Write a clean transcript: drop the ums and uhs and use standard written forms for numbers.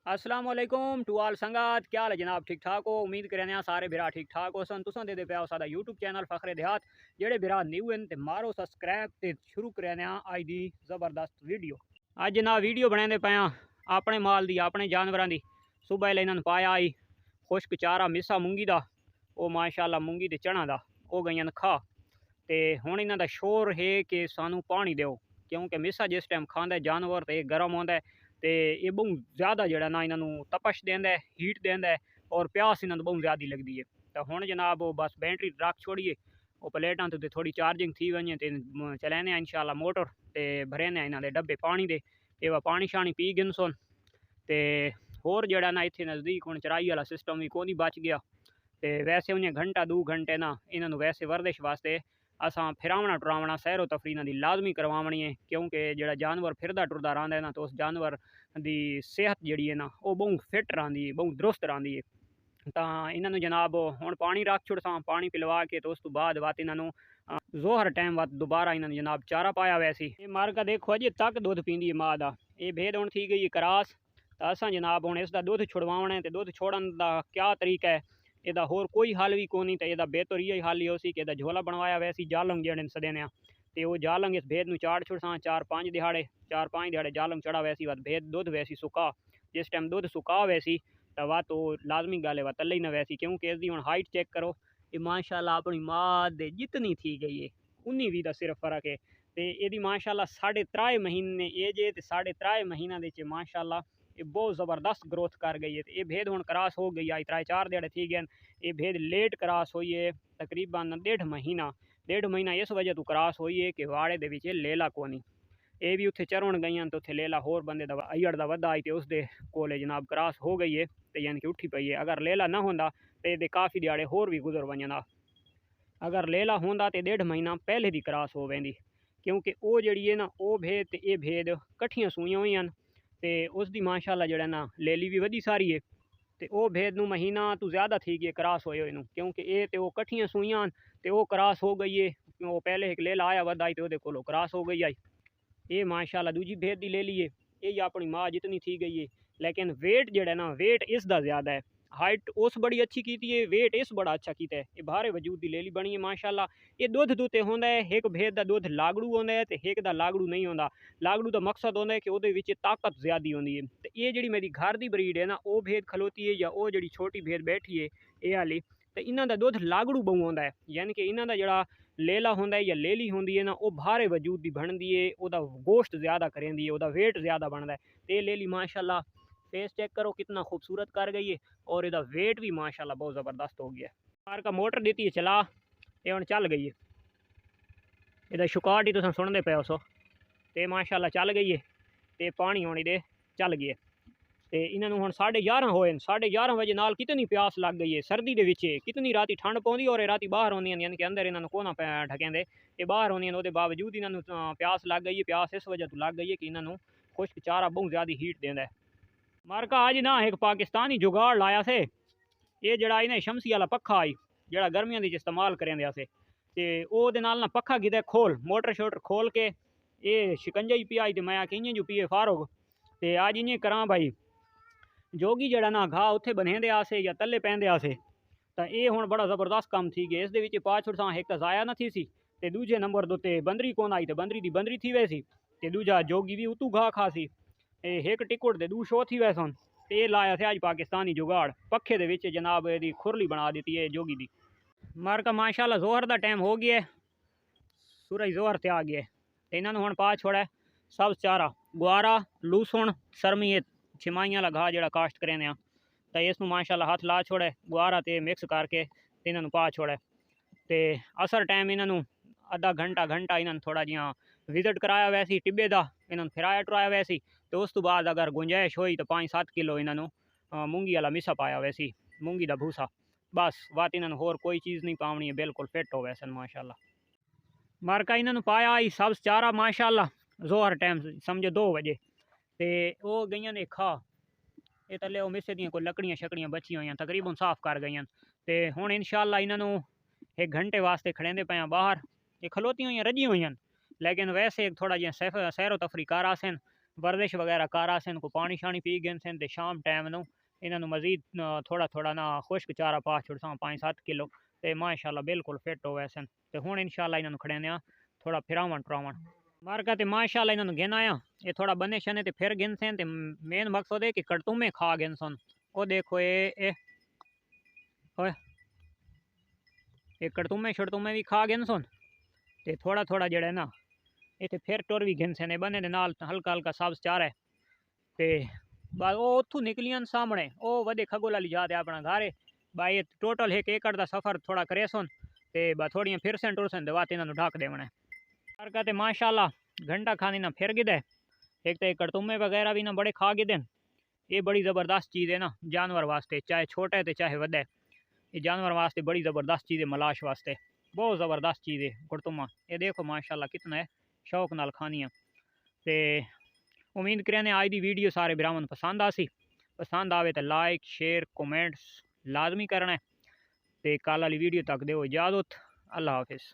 अस्सलाम वालेकुम टू आल संगत, क्या हाल है जनाब? ठीक ठाक हो? उम्मीद करें सारे बिरा ठीक ठाक हो सन। तुसां दे पे सादा यूट्यूब चैनल फखरे देहात। जेड़े बिरा न्यू हैं ते मारो सब्सक्राइब ते शुरू करें अज दी ज़बरदस्त वीडियो। अज जनाब वीडियो बनाते पे अपने माल दी, अपने जानवरों की। सुबह इन्होंने पाया आई खुश्क चारा मिस्सा मूंगी का, वो माशाल्लाह मूंगी ते चना का वो गई खा। तो हुण इन्हां दा शोर है कि सानू पानी दो, क्योंकि मिस्सा जिस टाइम खांदा है जानवर तो गर्म होंदा है। तो ये बहुत ज़्यादा जड़ा ना इन्हों तपश देंदा है, हीट देंदा है और प्यास इन्हों बहुत ज़्यादा लगती है। तो हुण जनाब वो बस बैटरी रख छोड़िए, वो प्लेटां तो थोड़ी चार्जिंग थी वने तो चलैने इंशाल्लाह मोटर तो भरेने इन्हों डब्बे पानी दे। ये वह पानी शानी पी गिन सुन। तो होर जड़ा ना इत्थे नज़दीक हुण चराई वाला सिस्टम भी कोनी बच गया। तो वैसे उन्हें घंटा 2 घंटे ना इन्हों वैसे वर्दिश वास्ते असां फिरावना टुरावना सैरो तफरी इन्हां दी लाजमी करवावनी है, क्योंकि जो जानवर फिरदा टुरदा रहिंदा है ना तो उस जानवर की सेहत जी है ना वो बहुत फिट रही है, बहुत दुरुस्त रही है। तो इन्हों जनाब हुण पानी रख छुड़सा, पानी पिलवा के तो उस तो बाद वत इन्हों जोहर टाइम वत दोबारा इन्होंने जनाब चारा पाया वैसी। ये मार का देखो अजे तक दुध पींदी है माँ का। ये भेद हुण थी गई करास। तो असां जनाब हुण इसका दुध छुड़वाना है। तो दुध छोड़न का क्या तरीका है, ਇਹਦਾ होर कोई हल भी कोनी। तो ਇਹਦਾ बेहतर यही हल ही उसी कि ਇਹਦਾ झोला बनवाया वैसी जालंग जेड़े सदेने। तो वो जालंग इस भेद में चाड़ छुड़सा 4-5 दिहाड़े, 4-5 दिहाड़े जालंग चढ़ा वैसी वत भेद दुध वैसी सुका। जिस टाइम दुध सुका वैसी तो वह तो लाजमी गल है वह तले ही ना वैसी, क्योंकि इसकी हुण हाइट चेक करो। ये माशाल्लाह अपनी माँ दे जितनी थी गई है उन्नी भी का सिर्फ फर्क है। तो यदि माशाल्लाह 3.5 महीने एज है तो 3.5 महीना दे माशाल्लाह ये बहुत ज़बरदस्त ग्रोथ कर गई है। तो ये भेद हुण क्रॉस हो गई आई 3-4 दिहाड़े थी गए। ये भेद लेट क्रॉस हुई है तकरीबन 1.5 महीना इस वजह तो क्रॉस हुई है कि वाड़े दे विच लेला कोनी। ये भी उत्थे चरवण गई तो उत्थे लेला होर बंदे दा अयड़ दा वधा आई तो उसदे कोले जनाब क्रॉस हो गई है। तो यानी कि उठी पई है। अगर लेला ना होंदा तो ये काफ़ी दिहाड़े होर भी गुजर वंजदा। अगर लेला होंदा तो 1.5 महीना पहले दी क्रॉस हो वेंदी, क्योंकि वो जड़ी है ना वो भेद ते ये भेद कट्ठियां सूइयां हुई हैं। तो उसकी माशाल्लाह जड़ा ना लेली भी वधी सारी है। तो वो भेद नू महीना तो ज़्यादा थी गई क्रॉस होए हुए, क्योंकि ये तो कट्ठियां सूइयां तो वो क्रॉस हो गई है। वो पहले एक लेला आया वध आई तो वो कोलो क्रॉस हो गई आई। ये माशाल्लाह दूजी भेद दी ले ली है। ये अपनी माँ जितनी थी गई है, लेकिन वेट जड़ा ना वेट इसका ज़्यादा है। हाइट उस बड़ी अच्छी की है, वेट इस बड़ा अच्छा किया है। ये भारे वजूद की लेली बनी है माशाल्लाह। ये दुध दुते होंदा है, एक भेद का दुध लागड़ू होंदा है तो एक का लागड़ू नहीं होंदा। लागड़ू का मकसद होंदा है कि उहदे विच ताकत ज़्यादा होंदी है। तो ये जी मेरी घर की ब्रीड है ना वो भेद खलोती है या वो जी छोटी भेद बैठी है ये वाली, तो इन्हों का दुध लागड़ू बहु होंदा है। यानी कि इन्हों का जड़ा लेला होंदा है या लेली होंदी है ना वो भारे वजूद की बनती है, वह गोश्त ज़्यादा करेंदी है, वह वेट ज़्यादा बनता है। तो ये लेली माशाल्लाह फेस चेक करो कितना खूबसूरत कर गई है और इसका वेट भी माशाल्लाह बहुत ज़बरदस्त हो गया है। कार का मोटर दी है चला, ये हम चल गई है। इसका शुकाट ही तुम सुनते पे हो सो। तो माशाल्लाह चल गई है। तो पानी होने दे चल गई है। तो इन्होंने हम 11:30 होए, 11:30 बजे नाल कितनी प्यास लग गई है। सर्दी के विच कितनी राती ठंड पौंदी और राती बाहर होंदियां, यानी कि अंदर इन्होंने कोना ढकेंदे ये बाहर होंदियां। उसके बावजूद इन्होंने प्यास लग गई है। प्यास इस वजह तो लग गई है कि इन्होंने खुश्क चारा बहुत ज़्यादा हीट देंदा है। मारका अज ना एक पाकिस्तानी जुगाड़ लाया से, ये जड़ा इन्हें शमसी वाला पक्खा आई जड़ा गर्मियों के इस्तेमाल करेंदे असे। तो वो ना पक्खा गिदे खोल मोटर शोटर खोल के ये शिकंजा ही पियाई। तो मैं आखी इं जो पिए फारोग तो अज इं करा भाई जोगी जड़ा ना घा उत्थे बनेंदे आसे या तले पैंदे आसे। तो ये हुण बड़ा ज़बरदस्त काम थी गया। इस दे पा छुड़सा एक तो ज़ाया न थी सी, ते दूजे नंबर दे उत्ते बंदरी कौन आई तो बंदरी दी बंदरी थी वैसी, ते दूजा जोगी भी उतू घा खासी एक टिकुट ते दू शो थी वैसन। तो ये लाया से अज पाकिस्तानी जुगाड़ पखे दे विच जनाब यदी खुरली बना दी है जोगी दी। मार का माशाल्लाह जोहर का टाइम हो गया है, सूरज जोहर से आ गया है। तो इन्होंने हुण पा छोड़ा सब चारा गुआरा लूसण सरमी छिमाइया वाला घा जड़ा काश्त करें। तो इसनों माशाल्लाह हाथ ला छोड़े गुआरा तो मिक्स करके इन्होंने पा छोड़े। तो असर टाइम इन्हों अद्धा घंटा घंटा इन्होंने थोड़ा जिहा विजिट कराया वैसी टिब्बे का, इन्होंने फिराया टुराया वैसी। तो उस तो बाद अगर गुंजाइश हुई तो 5-7 किलो इन्हों मूंगी वाला मिसा पाया वैसी, मूंगी का भूसा। बस बात इन्होंने होर कोई चीज़ नहीं पावनी है, बिल्कुल फिट हो वैसन माशाल्लाह। मार्का इन्होंने पाया आई सब चारा माशाल्लाह जोहर टाइम समझो 2 बजे। तो वो गई ने खा ये थले वो मिसे दी कोई लकड़ियाँ शकड़ियाँ बची हुई तकरीबन साफ कर गई। तो हुण इंशाल्लाह इन्हों 1 घंटे वास्ते खड़ेंदे पे बाहर। ये खलोती हुई रजी हुई, लेकिन वैसे थोड़ा जिहा सैरो तफरी कर आसन वर्जिश वगैरह कर आसन को पानी शानी पी गए सन ते शाम टाइम नू इन्होंने मजीद थोड़ा थोड़ा ना खुश्क चारा पा छुड़सा 5-7 किलो ते माशाल्लाह बिल्कुल फिट हो वैसन ते हुण इंशाल्लाह इन्होंने खड़े थोड़ा फिरावन टरावन मार्का ते माशाल्लाह इन्होंने गिन आया ये थोड़ा बने शने ते फिर गिन सन ते मेन मकसद है कि कड़तुमे खा गिन सन ओ देखो ये ये कड़तुमे शड़तुमे भी खा गिन सन ते थोड़ा थोड़ा जड़ा ना इतने फिर टुर भी गिन सने बने दे नाल हल्का हल्का सब्ज चारा है ते बस वो उत्थू निकलियन सामने ओ वधे खगोला ली जाते अपना घर बाई टोटल 1 एकड़ का सफ़र थोड़ा करे सुन ते थोड़ियां फिर से टुरसन ते वात इन्होंने ढक देवना है कहते माशाल्लाह घंटा खानी ना फिर गिदे एक तो कड़तुमे वगैरह भी ना बड़े खा गिदे ये बड़ी ज़बरदस्त चीज़ है ना जानवर वास्ते चाहे छोटा है तो चाहे वड्डा है ये जानवर वास्ते बड़ी ज़बरदस्त चीज़ है मलाश वास्ते बहुत ज़बरदस्त चीज़ है कड़तुमा ये देखो माशाल्लाह कितना है शौक नाल खानियाँ ते उम्मीद करें आज की वीडियो सारे भरावां पसंद आसी पसंद आवे तो लाइक शेयर कमेंट्स लाजमी करना है ते कल वाली वीडियो तक दो इजाज़त अल्लाह हाफिज़।